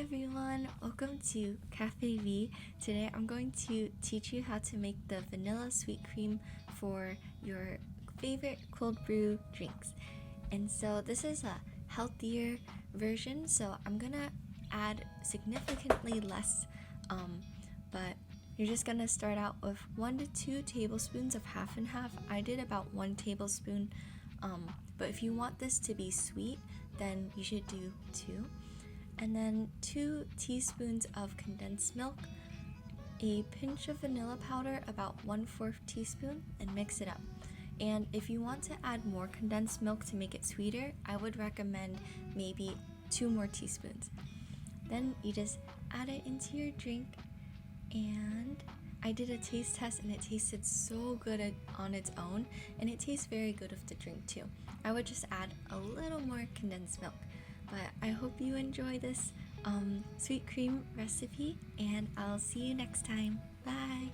everyone, welcome to Cafe V. Today I'm going to teach you how to make the vanilla sweet cream for your favorite cold brew drinks. And so this is a healthier version, so I'm gonna add significantly less, but you're just gonna start out with 1 to 2 tablespoons of half and half. I did about 1 tablespoon, but if you want this to be sweet, then you should do 2. And then 2 teaspoons of condensed milk, a pinch of vanilla powder, about 1/4 teaspoon, and mix it up. And if you want to add more condensed milk to make it sweeter, I would recommend maybe 2 more teaspoons. Then you just add it into your drink, and I did a taste test and it tasted so good on its own, and it tastes very good with the drink too. I would just add a little more condensed milk. But I hope you enjoy this sweet cream recipe, and I'll see you next time. Bye!